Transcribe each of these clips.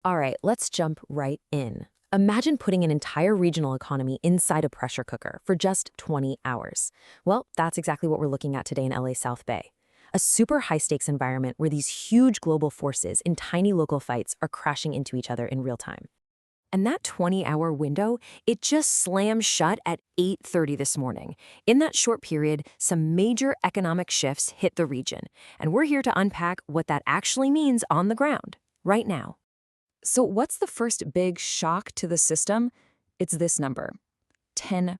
All right, let's jump right in. Imagine putting an entire regional economy inside a pressure cooker for just 20 hours. Well, that's exactly what we're looking at today in LA South Bay. A super high-stakes environment where these huge global forces in tiny local fights are crashing into each other in real time. And that 20-hour window, it just slammed shut at 8:30 this morning. In that short period, some major economic shifts hit the region, and we're here to unpack what that actually means on the ground, right now. So what's the first big shock to the system? It's this number, 10%.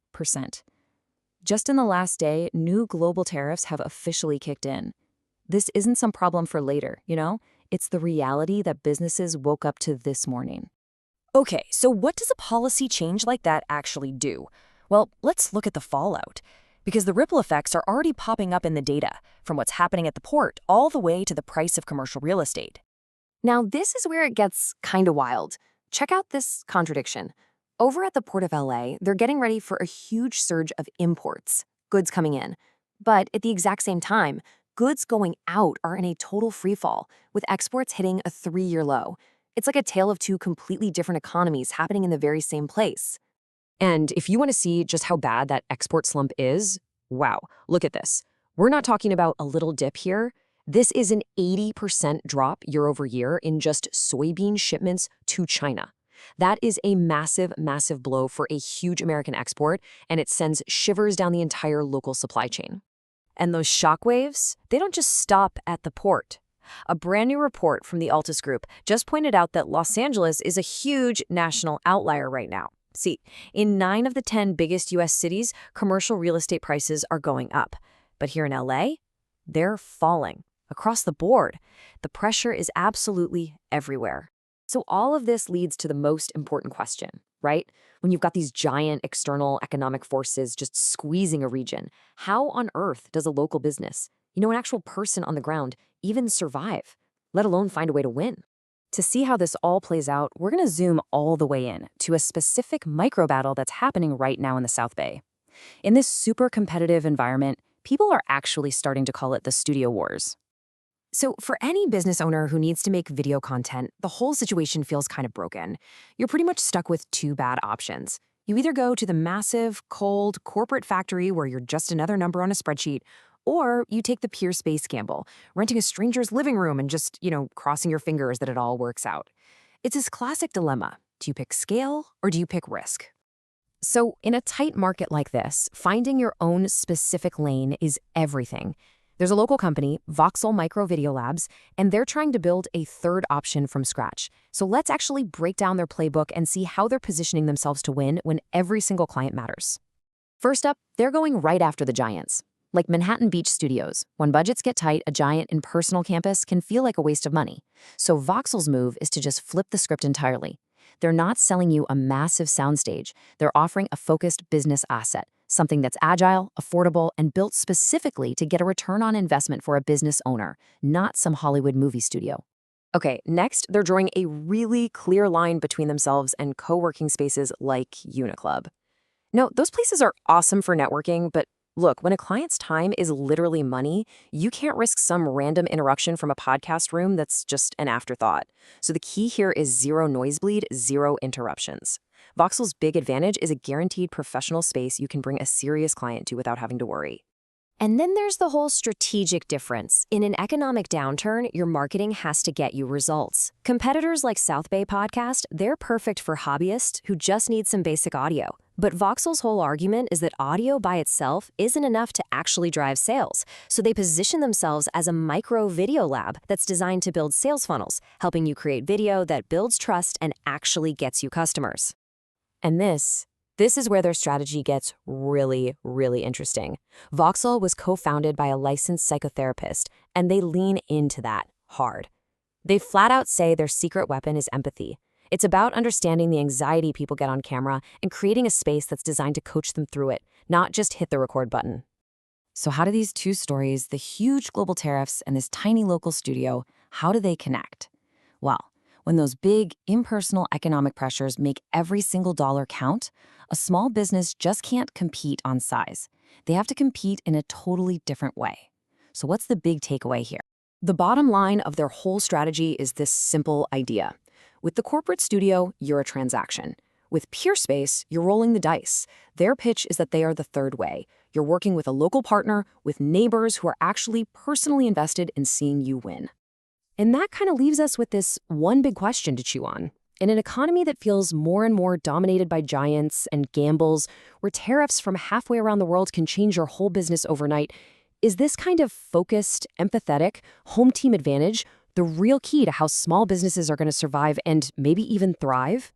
Just in the last day, new global tariffs have officially kicked in. This isn't some problem for later, you know? It's the reality that businesses woke up to this morning. Okay, so what does a policy change like that actually do? Well, let's look at the fallout. Because the ripple effects are already popping up in the data, from what's happening at the port all the way to the price of commercial real estate. Now, this is where it gets kind of wild. Check out this contradiction. Over at the Port of LA, they're getting ready for a huge surge of imports, goods coming in. But at the exact same time, goods going out are in a total freefall, with exports hitting a 3-year low. It's like a tale of two completely different economies happening in the very same place. And if you want to see just how bad that export slump is, wow, look at this. We're not talking about a little dip here. This is an 80% drop year over year in just soybean shipments to China. That is a massive, massive blow for a huge American export, and it sends shivers down the entire local supply chain. And those shockwaves, they don't just stop at the port. A brand new report from the Altus Group just pointed out that Los Angeles is a huge national outlier right now. See, in 9 of the 10 biggest U.S. cities, commercial real estate prices are going up. But here in LA, they're falling. Across the board, the pressure is absolutely everywhere. So all of this leads to the most important question, right? When you've got these giant external economic forces just squeezing a region, how on earth does a local business, an actual person on the ground, even survive, let alone find a way to win? To see how this all plays out, we're going to zoom all the way in to a specific micro battle that's happening right now in the South Bay. In this super competitive environment, people are actually starting to call it the studio wars. So for any business owner who needs to make video content, the whole situation feels kind of broken. You're pretty much stuck with 2 bad options. You either go to the massive, cold, corporate factory where you're just another number on a spreadsheet, or you take the pure space gamble, renting a stranger's living room and just, crossing your fingers that it all works out. It's this classic dilemma. Do you pick scale or do you pick risk? So in a tight market like this, finding your own specific lane is everything. There's a local company, Voxel Micro Video Labs, and they're trying to build a third option from scratch. So let's actually break down their playbook and see how they're positioning themselves to win when every single client matters. First up, they're going right after the giants. Like Manhattan Beach Studios, when budgets get tight, a giant impersonal campus can feel like a waste of money. So Voxel's move is to just flip the script entirely. They're not selling you a massive soundstage. They're offering a focused business asset, something that's agile, affordable, and built specifically to get a return on investment for a business owner, not some Hollywood movie studio. Okay, next, they're drawing a really clear line between themselves and co-working spaces like Uniclub. No, those places are awesome for networking, but look, when a client's time is literally money, you can't risk some random interruption from a podcast room that's just an afterthought. So the key here is zero noisebleed, zero interruptions. Voxel's big advantage is a guaranteed professional space you can bring a serious client to without having to worry. And then there's the whole strategic difference. In an economic downturn, your marketing has to get you results. Competitors like South Bay Podcast, they're perfect for hobbyists who just need some basic audio. But Voxel's whole argument is that audio by itself isn't enough to actually drive sales. So they position themselves as a micro video lab that's designed to build sales funnels, helping you create video that builds trust and actually gets you customers. And this is where their strategy gets really, really interesting. Voxel was co-founded by a licensed psychotherapist, and they lean into that hard. They flat out say their secret weapon is empathy. It's about understanding the anxiety people get on camera and creating a space that's designed to coach them through it, not just hit the record button. So how do these two stories, the huge global tariffs and this tiny local studio, how do they connect? Well, when those big, impersonal economic pressures make every single dollar count, a small business just can't compete on size. They have to compete in a totally different way. So what's the big takeaway here? The bottom line of their whole strategy is this simple idea. With the corporate studio, you're a transaction. With Peerspace, you're rolling the dice. Their pitch is that they are the third way. You're working with a local partner, with neighbors who are actually personally invested in seeing you win. And that kind of leaves us with this one big question to chew on. In an economy that feels more and more dominated by giants and gambles, where tariffs from halfway around the world can change your whole business overnight, is this kind of focused, empathetic, home team advantage the real key to how small businesses are going to survive and maybe even thrive?